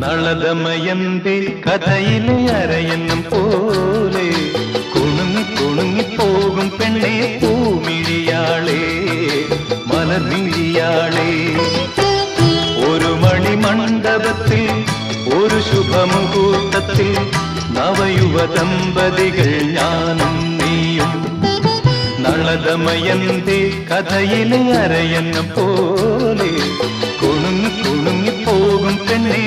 നളദമയന്തി കഥയിലെ അരയന്നം പോലെ കുണുങ്ങി കുണുങ്ങിപ്പോകും പെണ്ണെ പൂമിഴിയാളെ മലർമിഴിയാളെ. ഒരു മണിമണ്ഡപത്തിൽ ഒരു ശുഭമുഹൂർത്തത്തിൽ നവയുവ ദമ്പതികൾ ഞാനും നീയും. നളദമയന്തി കഥയിലെ അരയന്നം പോലെ കുണുങ്ങി കുണുങ്ങിപ്പോകും പെണ്ണെ